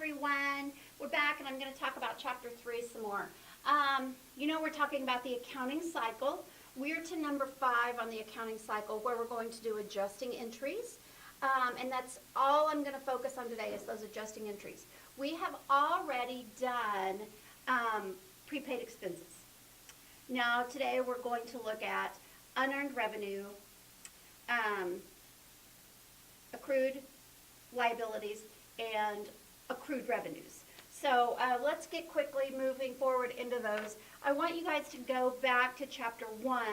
everyone. We're back and I'm going to talk about chapter 3 some more. We're talking about the accounting cycle. We're to number 5 on the accounting cycle where we're going to do adjusting entries. And that's all I'm going to focus on today is those adjusting entries. We have already done prepaid expenses. Now today we're going to look at unearned revenue, accrued liabilities, and accrued revenues. So let's get quickly moving forward into those. I want you guys to go back to chapter 1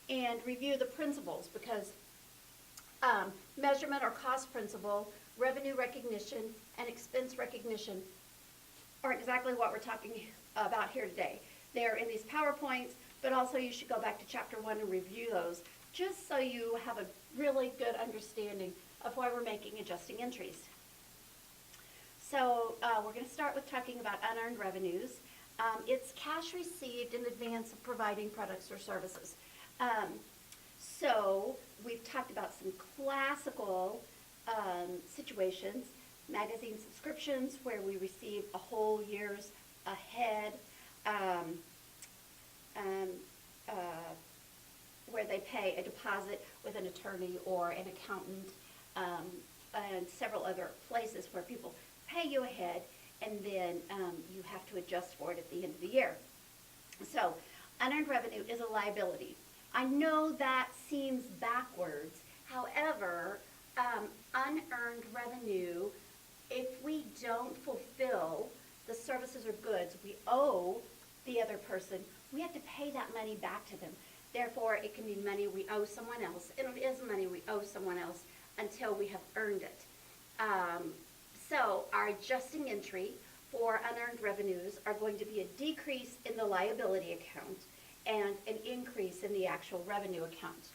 and review the principles because measurement or cost principle, revenue recognition, and expense recognition are exactly what we're talking about here today. They're in these PowerPoints, but also you should go back to chapter 1 and review those just so you have a really good understanding of why we're making adjusting entries. So we're going to start with talking about unearned revenues. It's cash received in advance of providing products or services. So we've talked about some classical situations, magazine subscriptions where we receive a whole year's ahead, where they pay a deposit with an attorney or an accountant, and several other places where people pay you ahead and then you have to adjust for it at the end of the year. So unearned revenue is a liability. I know that seems backwards. However, unearned revenue, if we don't fulfill the services or goods we owe the other person, we have to pay that money back to them. Therefore, it can be money we owe someone else, and it is money we owe someone else until we have earned it. So our adjusting entry for unearned revenues are going to be a decrease in the liability account and an increase in the actual revenue account.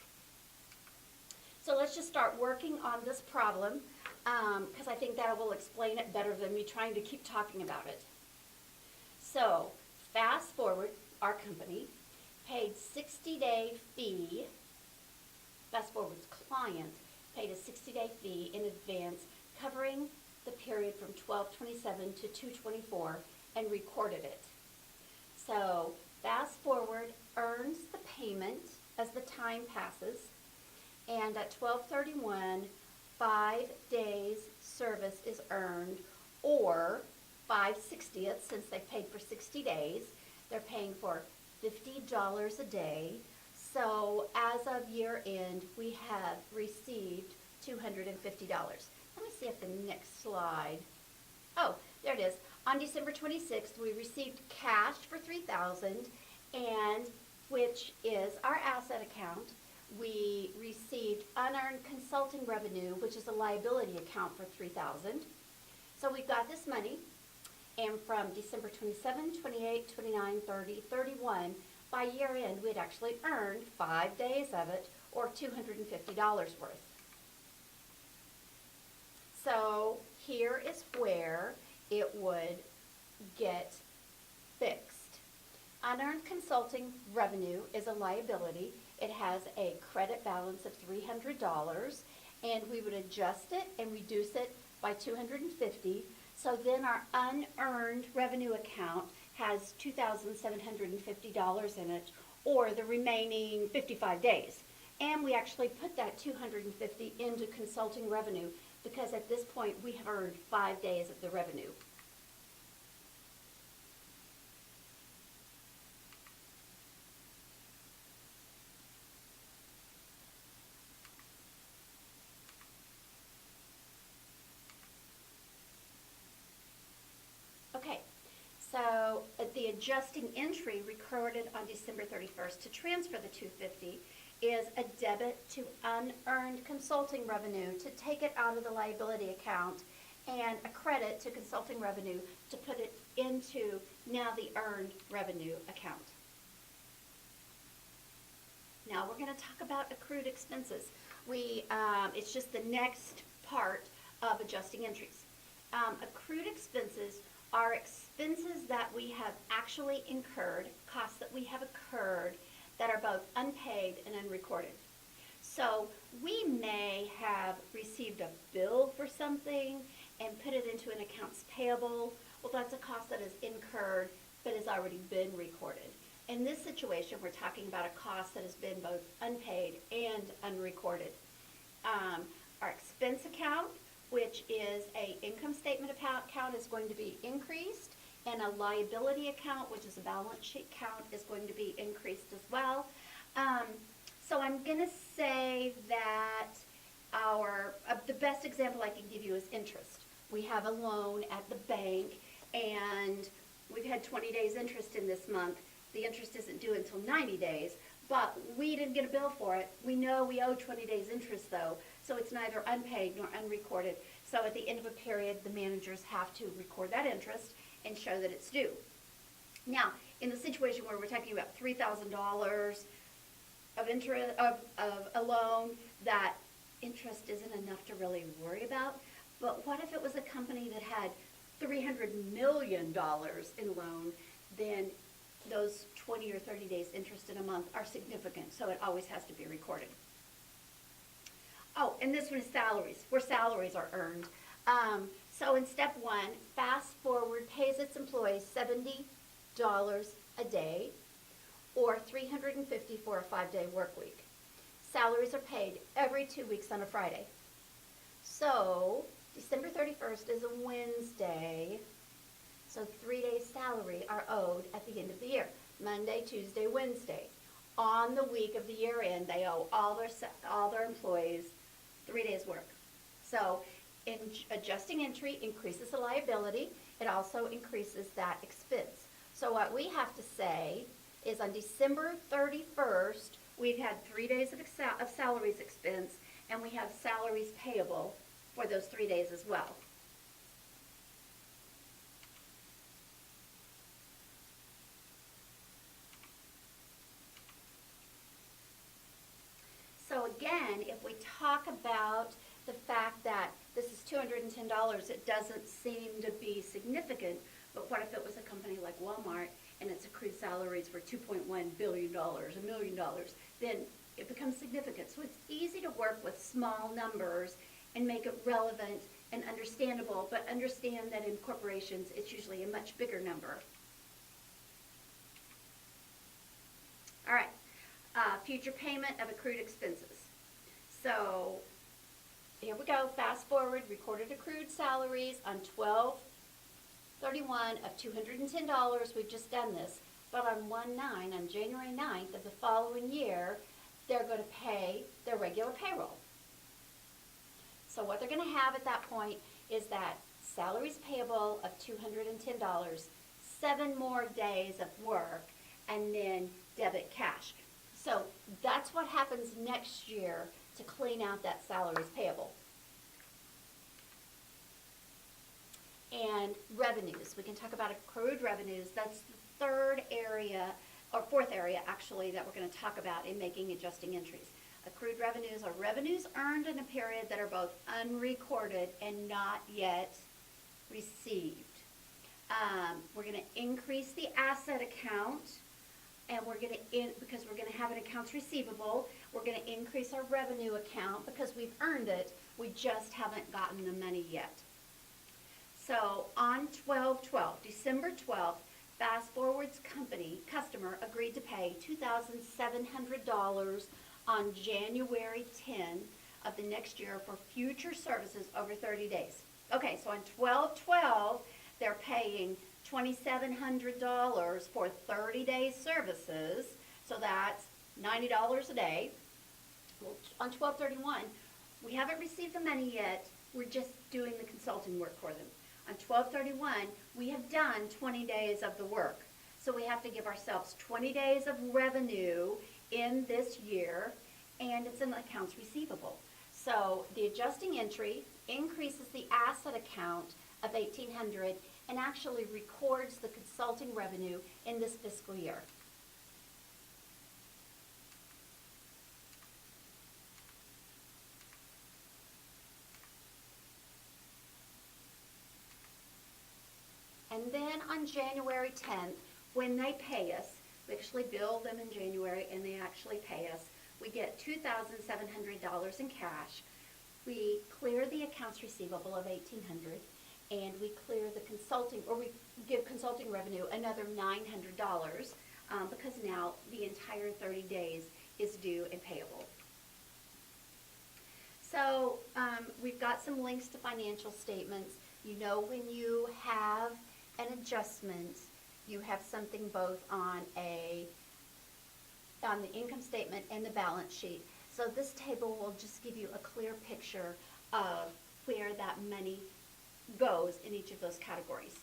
So let's just start working on this problem because I think that will explain it better than me trying to keep talking about it. So fast forward, our company paid 60-day fee. Fast forward's client paid a 60-day fee in advance covering the period from 12/27 to 2/24 and recorded it. So fast forward earns the payment as the time passes, and at 12/31, 5 days service is earned, or 5/60th, since they paid for 60 days. They're paying for $50 a day. So as of year end, we have received $250. Let me see if the next slide. Oh, there it is. On December 26th, we received cash for $3,000, and which is our asset account. We received unearned consulting revenue, which is a liability account for $3,000. So we've got this money, and from December 27, 28, 29, 30, 31, by year end, we had actually earned 5 days of it, or $250 worth. So here is where it would get fixed. Unearned consulting revenue is a liability. It has a credit balance of $300, and we would adjust it and reduce it by $250. So then our unearned revenue account has $2,750 in it, or the remaining 55 days. And we actually put that $250 into consulting revenue because at this point we have earned 5 days of the revenue. Okay, so the adjusting entry recorded on December 31st to transfer the $250 is a debit to unearned consulting revenue to take it out of the liability account, and a credit to consulting revenue to put it into now the earned revenue account. Now we're going to talk about accrued expenses. It's just the next part of adjusting entries. Accrued expenses are expenses that we have actually incurred, costs that we have incurred that are both unpaid and unrecorded. So we may have received a bill for something and put it into an accounts payable, well, that's a cost that is incurred but has already been recorded. In this situation, we're talking about a cost that has been both unpaid and unrecorded. Our expense account, which is a income statement account, is going to be increased, and a liability account, which is a balance sheet account, is going to be increased as well. So I'm going to say that the best example I can give you is interest. We have a loan at the bank, and we've had 20 days interest in this month. The interest isn't due until 90 days, but we didn't get a bill for it. We know we owe 20 days interest though, so it's neither unpaid nor unrecorded. So at the end of a period, the managers have to record that interest and show that it's due. Now, in the situation where we're talking about $3,000 of interest of a loan, that interest isn't enough to really worry about. But what if it was a company that had $300 million in loan? Then those 20 or 30 days interest in a month are significant, so it always has to be recorded. Oh, and this one is salaries, where salaries are earned. So in step one, Fast Forward pays its employees $70 a day, or $350 for a 5-day work week. Salaries are paid every 2 weeks on a Friday. So December 31st is a Wednesday, so 3 days' salary are owed at the end of the year, Monday, Tuesday, Wednesday. On the week of the year end, they owe all their employees 3 days' work. So adjusting entry increases the liability. It also increases that expense. So what we have to say is on December 31st, we've had 3 days of salaries expense, and we have salaries payable for those 3 days as well. So again, if we talk about the fact that this is $210, it doesn't seem to be significant, but what if it was a company like Walmart and its accrued salaries were $2.1 billion, $1 million, then it becomes significant. So it's easy to work with small numbers and make it relevant and understandable, but understand that in corporations it's usually a much bigger number. All right, future payment of accrued expenses. So here we go, fast forward, recorded accrued salaries on 12/31 of $210, we've just done this, but on 1/9, on January 9th of the following year, they're going to pay their regular payroll. So what they're going to have at that point is that salaries payable of $210, 7 more days of work, and then debit cash. So that's what happens next year to clean out that salaries payable. And revenues, we can talk about accrued revenues. That's the third area, or fourth area actually, that we're going to talk about in making adjusting entries. Accrued revenues are revenues earned in a period that are both unrecorded and not yet received. We're going to increase the asset account, and we're going to, because we're going to have an accounts receivable, we're going to increase our revenue account because we've earned it, we just haven't gotten the money yet. So on 12/12, December 12th, Fast Forward's customer agreed to pay $2,700 on January 10 of the next year for future services over 30 days. Okay, so on 12/12, they're paying $2,700 for 30 days services, so that's $90 a day. Well, on 12/31, we haven't received the money yet, we're just doing the consulting work for them. On 12/31, we have done 20 days of the work. So we have to give ourselves 20 days of revenue in this year, and it's an accounts receivable. So the adjusting entry increases the asset account of $1,800 and actually records the consulting revenue in this fiscal year. And then on January 10th, when they pay us, we actually bill them in January and they actually pay us, we get $2,700 in cash. We clear the accounts receivable of $1,800, and we clear the consulting, or we give consulting revenue another $900, because now the entire 30 days is due and payable. So we've got some links to financial statements. You know, when you have an adjustment, you have something both on the income statement and the balance sheet. So this table will just give you a clear picture of where that money goes in each of those categories.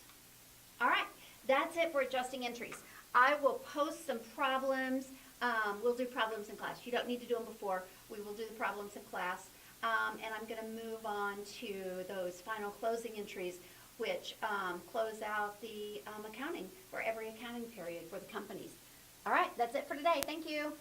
All right, that's it for adjusting entries. I will post some problems. We'll do problems in class. You don't need to do them before. We will do the problems in class. And I'm going to move on to those final closing entries, which close out the accounting for every accounting period for the companies. All right, that's it for today. Thank you.